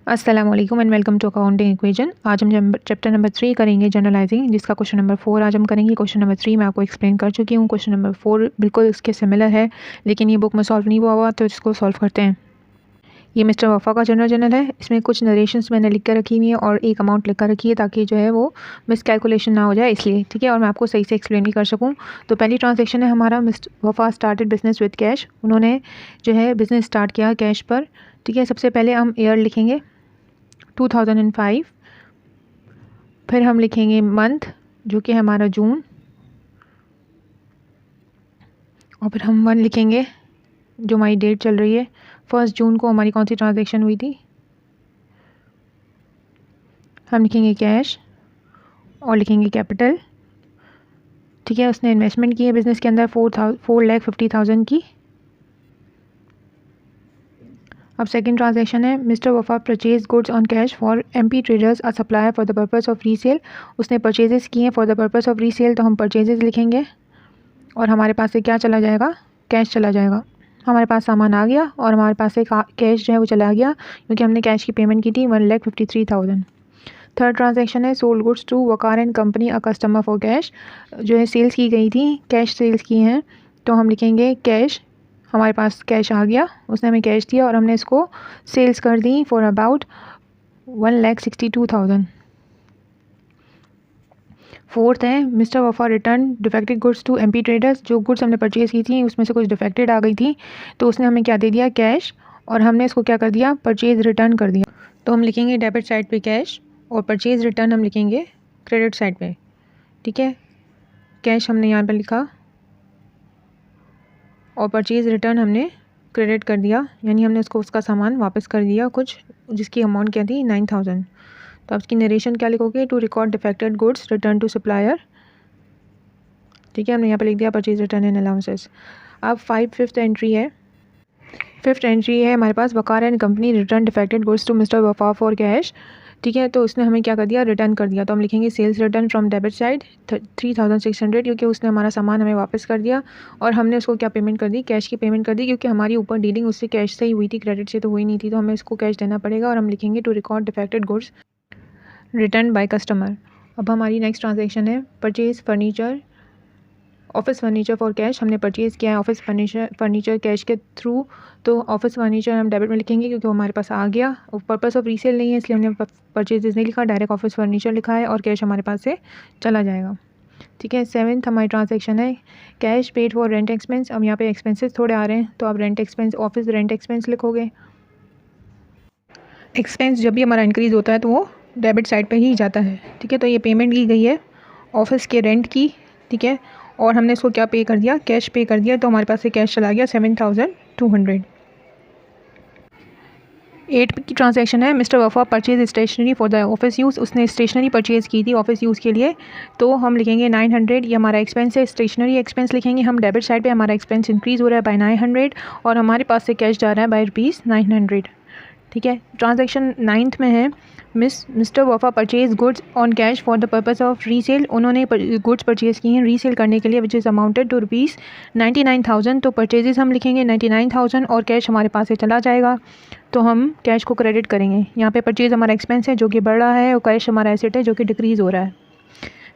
अस्सलाम वालेकुम and welcome to accounting equation. आज हम चैप्टर नंबर 3 करेंगे जनरलाइजिंग, जिसका क्वेश्चन नंबर 4 आज हम करेंगे। क्वेश्चन नंबर 3 मैं आपको एक्सप्लेन कर चुकी हूँ। क्वेश्चन नंबर 4 बिल्कुल इसके सिमिलर है, लेकिन ये बुक में सॉल्व नहीं हुआ तो इसको सॉल्व करते हैं। ये मिस्टर वफ़ा का जनरल है। इसमें कुछ नरेशंस मैंने लिख कर रखी हुई है और एक अमाउंट लिख कर रखी है, ताकि जो है वो मिसकैलकुलेशन ना हो जाए, इसलिए ठीक है, और मैं आपको सही से एक्सप्लेन भी कर सकूँ। तो पहली ट्रांजेक्शन है हमारा, mister Wafa started business with cash. उन्होंने जो है बिज़नेस स्टार्ट किया कैश पर, ठीक है। सबसे पहले हम ईयर लिखेंगे 2005, फिर हम लिखेंगे मंथ जो कि हमारा जून, और फिर हम 1 लिखेंगे जो हमारी डेट चल रही है। 1 जून को हमारी कौन सी ट्रांजैक्शन हुई थी, हम लिखेंगे कैश और लिखेंगे कैपिटल, ठीक है। उसने इन्वेस्टमेंट की है बिज़नेस के अंदर 4,50,000 की। अब सेकंड ट्रांजैक्शन है, mister Wafa purchase goods on cash for MP traders a supplier for the purpose of resale. उसने परचेजेस किए हैं for the purpose of resale, तो हम परचेजेस लिखेंगे और हमारे पास से क्या चला जाएगा, कैश चला जाएगा। हमारे पास सामान आ गया और हमारे पास से कैश जो है वो चला गया, क्योंकि हमने कैश की पेमेंट की थी 1,53,000। थर्ड ट्रांजैक्शन है, sold goods to Waqar and company a customer for cash. जो है सेल्स की गई थी, कैश सेल्स की हैं, तो हम लिखेंगे कैश। हमारे पास कैश आ गया, उसने हमें कैश दिया और हमने इसको सेल्स कर दी फॉर अबाउट 1,62,000। फोर्थ है, mister Wafa return defected goods to MP traders. जो गुड्स हमने परचेज़ की थी उसमें से कुछ डिफेक्टेड आ गई थी, तो उसने हमें क्या दे दिया, कैश, और हमने इसको क्या कर दिया, परचेज़ रिटर्न कर दिया। तो हम लिखेंगे डेबिट साइड पे कैश और परचेज़ रिटर्न हम लिखेंगे क्रेडिट साइड पे, ठीक है। कैश हमने यहाँ पर लिखा और परचेज़ रिटर्न हमने क्रेडिट कर दिया, यानी हमने उसको उसका सामान वापस कर दिया कुछ, जिसकी अमाउंट क्या थी 9,000। तो आप इसकी नरेशन क्या लिखोगे, to record defected goods return to supplier, ठीक है। हमने यहाँ पे लिख दिया परचेज रिटर्न एंड अलाउंसेस। अब फिफ्थ एंट्री है। फिफ्थ एंट्री है हमारे पास, Waqar and company return defected goods to mister Wafa for cash, ठीक है। तो उसने हमें क्या कर दिया, रिटर्न कर दिया। तो हम लिखेंगे sales return from debit side 3,600, क्योंकि उसने हमारा सामान हमें वापस कर दिया और हमने उसको क्या पेमेंट कर दी, कैश की पेमेंट कर दी, क्योंकि हमारी ऊपर डीलिंग उससे कैश से ही हुई थी, क्रेडिट से तो हुई नहीं थी, तो हमें इसको कैश देना पड़ेगा। और हम लिखेंगे to record defected goods return by customer. अब हमारी नेक्स्ट ट्रांजेक्शन है, purchase furniture office furniture for cash. हमने परचेज़ किया है ऑफिस फर्नीचर कैश के थ्रू, तो ऑफिस फर्नीचर हम डेबिट में लिखेंगे क्योंकि वो हमारे पास आ गया। पर्पस ऑफ रीसेल नहीं है, इसलिए हमने परचेजेस नहीं लिखा, डायरेक्ट ऑफिस फर्नीचर लिखा है और कैश हमारे पास से चला जाएगा, ठीक है। सेवन्थ हमारी ट्रांजेक्शन है, cash paid for rent expense. अब यहाँ पे एक्सपेंसेस थोड़े आ रहे हैं, तो आप rent expense, office rent expense लिखोगे। एक्सपेंस जब भी हमारा इंक्रीज़ होता है तो वो डेबिट साइड पे ही जाता है, ठीक है। तो ये पेमेंट की गई है ऑफिस के रेंट की, ठीक है, और हमने इसको क्या पे कर दिया, कैश पे कर दिया, तो हमारे पास से कैश चला गया 7,200। 8 की ट्रांजैक्शन है, mister Wafa purchase stationery for the office use. उसने स्टेशनरी परचेज़ की थी ऑफिस यूज़ के लिए, तो हम लिखेंगे 900। ये हमारा एक्सपेंस है, स्टेशनरी एक्सपेंस लिखेंगे हम। डेबिट साइड पे हमारा एक्सपेंस इंक्रीज़ हो रहा है बाय 900 और हमारे पास से कैश जा रहा है बाय ₹900, ठीक है। ट्रांजैक्शन 9th में है, mister Wafa purchase goods on cash for the purpose of resale. उन्होंने गुड्स परचेज़ की हैं रीसेल करने के लिए, विच इज़ अमाउंटेड टू ₹99,000। तो परचेजेस हम लिखेंगे 99,000 और कैश हमारे पास से चला जाएगा, तो हम कैश को क्रेडिट करेंगे। यहाँ पे परचेज़ हमारा एक्सपेंस है जो कि बढ़ रहा है और कैश हमारा एसेट है जो कि डिक्रीज़ हो रहा है,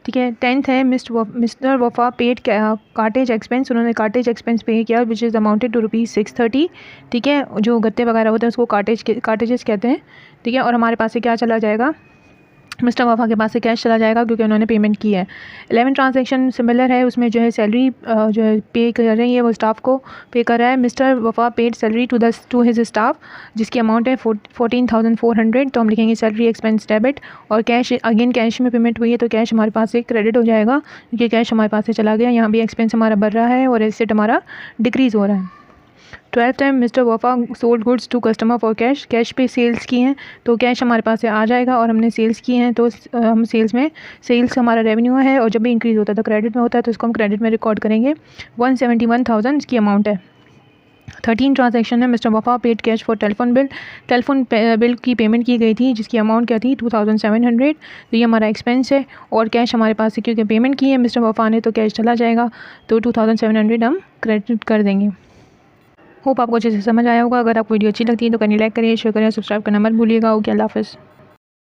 ठीक है। 10th है, mister Wafa paid cartridge expense. उन्होंने कार्टेज एक्सपेंस पे किया, विच इज़ अमाउंटेड टू ₹630, ठीक है। जो गत्ते वगैरह होते हैं उसको कार्टेजेस कहते हैं, ठीक है। और हमारे पास से क्या चला जाएगा, मिस्टर वफ़ा के पास से कैश चला जाएगा क्योंकि उन्होंने पेमेंट की है। 11 ट्रांजैक्शन सिमिलर है, उसमें जो है सैलरी जो है पे कर रही है वो स्टाफ को पे कर रहा है। Mister Wafa paid salary to his staff, जिसकी अमाउंट है 14,400। तो हम लिखेंगे सैलरी एक्सपेंस डेबिट, और कैश अगेन कैश में पेमेंट हुई है तो कैश हमारे पास से क्रेडिट हो जाएगा क्योंकि कैश हमारे पास से चला गया। यहाँ भी एक्सपेंस हमारा बढ़ रहा है और एसेट हमारा डिक्रीज़ हो रहा है। 12th time, mister Wafa sold goods to customer for cash. Cash पे सेल्स की हैं तो कैश हमारे पास से आ जाएगा, और हमने सेल्स की हैं तो हम सेल्स हमारा रेवेन्यू है, और जब भी इंक्रीज़ होता है तो क्रेडिट में होता है, तो इसको हम क्रेडिट में रिकॉर्ड करेंगे। 171,000 इसकी अमाउंट है। 13 ट्रांजैक्शन है, mister Wafa paid cash for telephone bill. Telephone bill की पेमेंट की गई थी जिसकी अमाउंट क्या थी 2,700। तो ये हमारा एक्सपेंस है और कैश हमारे पास से क्योंकि पेमेंट की है मिस्टर वफ़ा ने तो कैश चला जाएगा, तो 2,700 हम क्रेडिट कर देंगे। होप आपको अच्छे से समझ आया होगा। अगर आपको वीडियो अच्छी लगती है तो करें लाइक करिए, शेयर करें, सब्सक्राइब करना मत भूलिएगा। ओके, अल्लाह हाफ़िज़।